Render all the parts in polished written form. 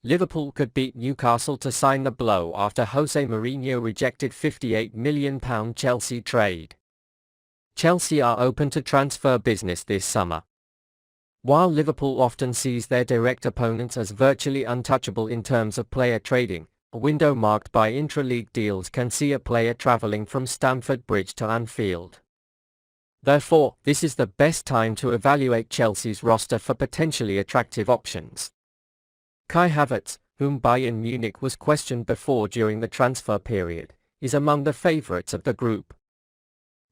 Liverpool could beat Newcastle to sign the blow after Jose Mourinho rejected £58 million Chelsea trade. Chelsea are open to transfer business this summer. While Liverpool often sees their direct opponents as virtually untouchable in terms of player trading, a window marked by intra-league deals can see a player travelling from Stamford Bridge to Anfield. Therefore, this is the best time to evaluate Chelsea's roster for potentially attractive options. Kai Havertz, whom Bayern Munich was questioned before during the transfer period, is among the favourites of the group.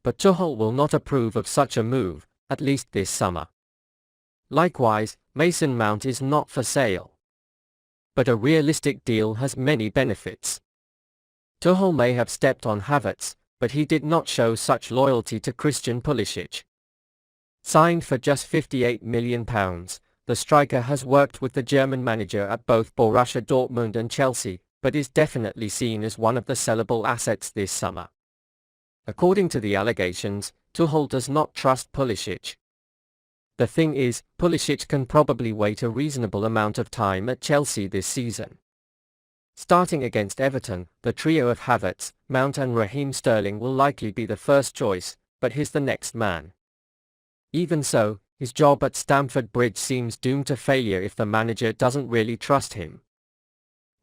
But Tuchel will not approve of such a move, at least this summer. Likewise, Mason Mount is not for sale. But a realistic deal has many benefits. Tuchel may have stepped on Havertz, but he did not show such loyalty to Christian Pulisic. Signed for just £58 million, the striker has worked with the German manager at both Borussia Dortmund and Chelsea, but is definitely seen as one of the sellable assets this summer. According to the allegations, Tuchel does not trust Pulisic. The thing is, Pulisic can probably wait a reasonable amount of time at Chelsea this season. Starting against Everton, the trio of Havertz, Mount and Raheem Sterling will likely be the first choice, but he's the next man. Even so, his job at Stamford Bridge seems doomed to failure if the manager doesn't really trust him.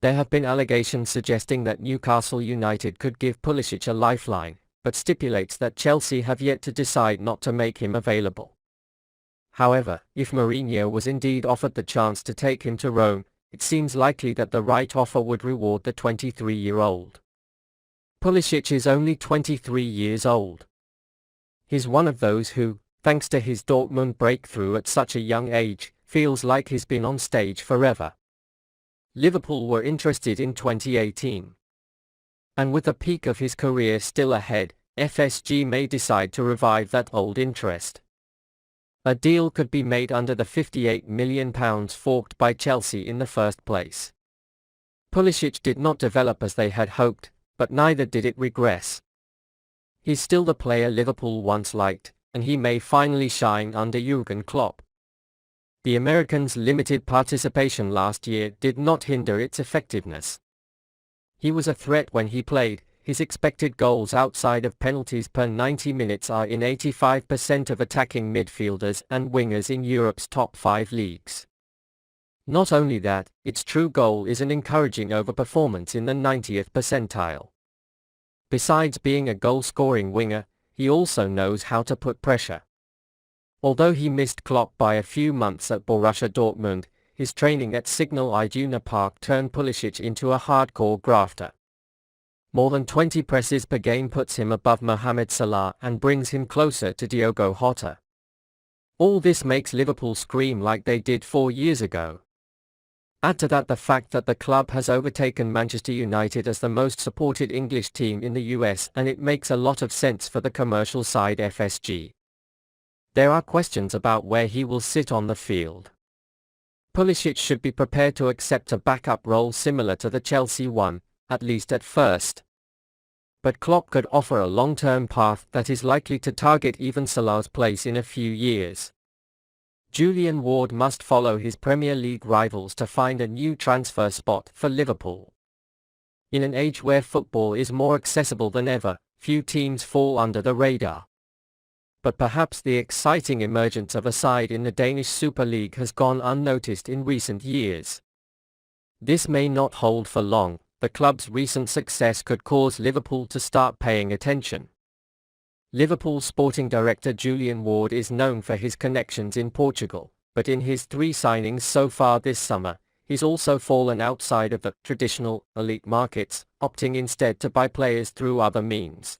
There have been allegations suggesting that Newcastle United could give Pulisic a lifeline, but stipulates that Chelsea have yet to decide not to make him available. However, if Mourinho was indeed offered the chance to take him to Rome, it seems likely that the right offer would reward the 23-year-old. Pulisic is only 23 years old. He's one of those who, thanks to his Dortmund breakthrough at such a young age, feels like he's been on stage forever. Liverpool were interested in 2018. And with the peak of his career still ahead, FSG may decide to revive that old interest. A deal could be made under the £58 million forked by Chelsea in the first place. Pulisic did not develop as they had hoped, but neither did it regress. He's still the player Liverpool once liked, and he may finally shine under Jürgen Klopp. The American's limited participation last year did not hinder its effectiveness. He was a threat when he played. His expected goals outside of penalties per 90 minutes are in 85% of attacking midfielders and wingers in Europe's top 5 leagues. Not only that, its true goal is an encouraging overperformance in the 90th percentile. Besides being a goal-scoring winger, he also knows how to put pressure. Although he missed Klopp by a few months at Borussia Dortmund, his training at Signal Iduna Park turned Pulisic into a hardcore grafter. More than 20 presses per game puts him above Mohamed Salah and brings him closer to Diogo Jota. All this makes Liverpool scream like they did 4 years ago. Add to that the fact that the club has overtaken Manchester United as the most supported English team in the US, and it makes a lot of sense for the commercial side FSG. There are questions about where he will sit on the field. Pulisic should be prepared to accept a backup role similar to the Chelsea one, at least at first. But Klopp could offer a long-term path that is likely to target even Salah's place in a few years. Julian Ward must follow his Premier League rivals to find a new transfer spot for Liverpool. In an age where football is more accessible than ever, few teams fall under the radar. But perhaps the exciting emergence of a side in the Danish Super League has gone unnoticed in recent years. This may not hold for long. The club's recent success could cause Liverpool to start paying attention. Liverpool sporting director Julian Ward is known for his connections in Portugal, but in his 3 signings so far this summer, he's also fallen outside of the traditional elite markets, opting instead to buy players through other means.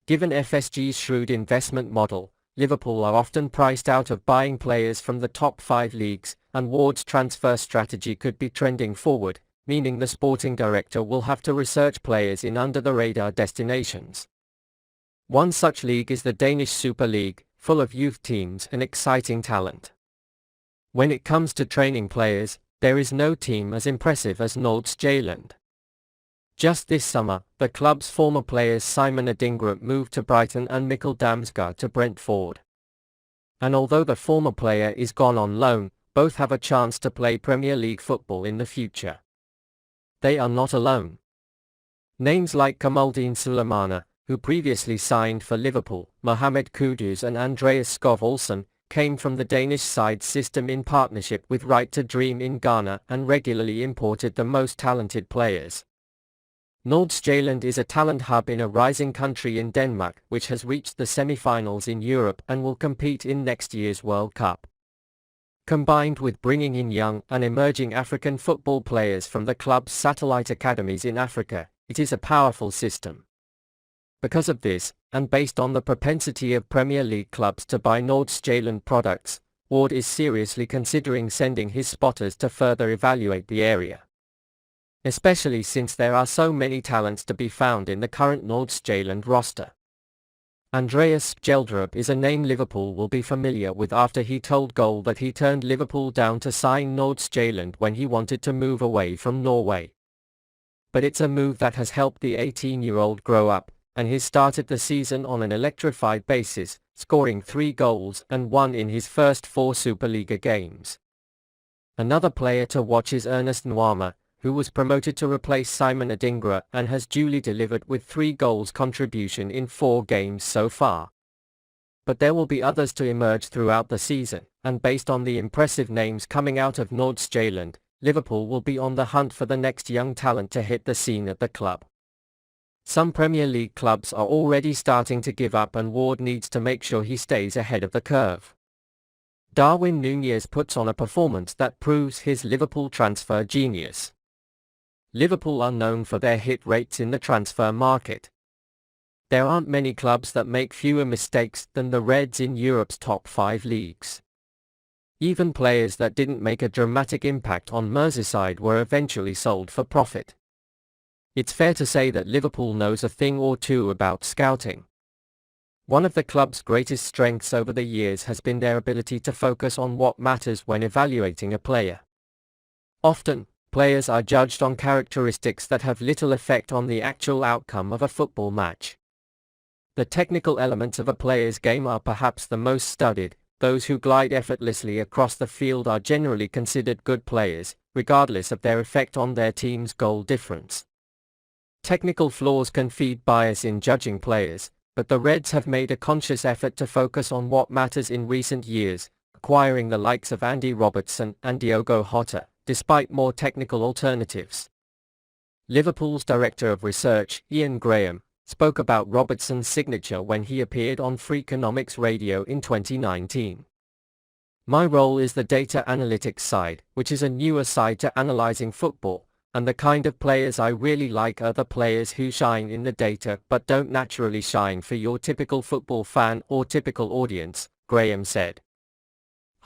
Given FSG's shrewd investment model, Liverpool are often priced out of buying players from the top 5 leagues, and Ward's transfer strategy could be trending forward, meaning the sporting director will have to research players in under-the-radar destinations. One such league is the Danish Super League, full of youth teams and exciting talent. When it comes to training players, there is no team as impressive as Nordsjælland. Just this summer, the club's former players Simon Adingra moved to Brighton and Mikkel Damsgaard to Brentford. And although the former player is gone on loan, both have a chance to play Premier League football in the future. They are not alone. Names like Kamaldeen Sulemana, who previously signed for Liverpool, Mohamed Kudus and Andreas Skov Olsen, came from the Danish side system in partnership with Right to Dream in Ghana and regularly imported the most talented players. Nordsjælland is a talent hub in a rising country in Denmark, which has reached the semi-finals in Europe and will compete in next year's World Cup. Combined with bringing in young and emerging African football players from the club's satellite academies in Africa, it is a powerful system. Because of this, and based on the propensity of Premier League clubs to buy Nordsjælland products, Ward is seriously considering sending his spotters to further evaluate the area. Especially since there are so many talents to be found in the current Nordsjælland roster. Andreas Skjeldrup is a name Liverpool will be familiar with after he told Goal that he turned Liverpool down to sign Nordsjælland when he wanted to move away from Norway. But it's a move that has helped the 18-year-old grow up, and he's started the season on an electrified basis, scoring 3 goals and 1 in his first 4 Superliga games. Another player to watch is Ernest Nwama, who was promoted to replace Simon Adingra and has duly delivered with 3 goals contribution in 4 games so far. But there will be others to emerge throughout the season, and based on the impressive names coming out of Nordsjælland, Liverpool will be on the hunt for the next young talent to hit the scene at the club. Some Premier League clubs are already starting to give up, and Ward needs to make sure he stays ahead of the curve. Darwin Nunez puts on a performance that proves his Liverpool transfer genius. Liverpool are known for their hit rates in the transfer market. There aren't many clubs that make fewer mistakes than the Reds in Europe's top 5 leagues. Even players that didn't make a dramatic impact on Merseyside were eventually sold for profit. It's fair to say that Liverpool knows a thing or two about scouting. One of the club's greatest strengths over the years has been their ability to focus on what matters when evaluating a player. Often, players are judged on characteristics that have little effect on the actual outcome of a football match. The technical elements of a player's game are perhaps the most studied. Those who glide effortlessly across the field are generally considered good players, regardless of their effect on their team's goal difference. Technical flaws can feed bias in judging players, but the Reds have made a conscious effort to focus on what matters in recent years, acquiring the likes of Andy Robertson and Diogo Jota, despite more technical alternatives. Liverpool's Director of Research, Ian Graham, spoke about Robertson's signature when he appeared on Freakonomics Radio in 2019. "My role is the data analytics side, which is a newer side to analyzing football, and the kind of players I really like are the players who shine in the data but don't naturally shine for your typical football fan or typical audience," Graham said.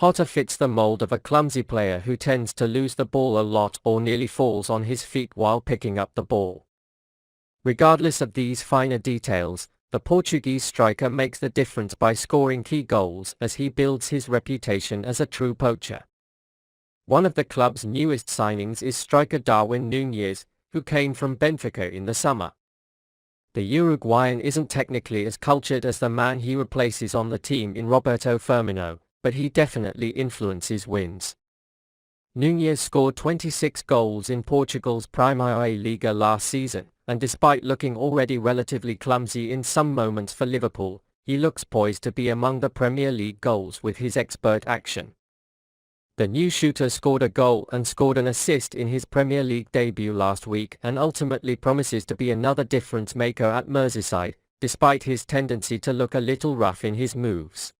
Jota fits the mold of a clumsy player who tends to lose the ball a lot or nearly falls on his feet while picking up the ball. Regardless of these finer details, the Portuguese striker makes the difference by scoring key goals as he builds his reputation as a true poacher. One of the club's newest signings is striker Darwin Nunez, who came from Benfica in the summer. The Uruguayan isn't technically as cultured as the man he replaces on the team in Roberto Firmino, but he definitely influences wins. Nunez scored 26 goals in Portugal's Primeira Liga last season, and despite looking already relatively clumsy in some moments for Liverpool, he looks poised to be among the Premier League goals with his expert action. The new shooter scored a goal and scored an assist in his Premier League debut last week and ultimately promises to be another difference maker at Merseyside, despite his tendency to look a little rough in his moves.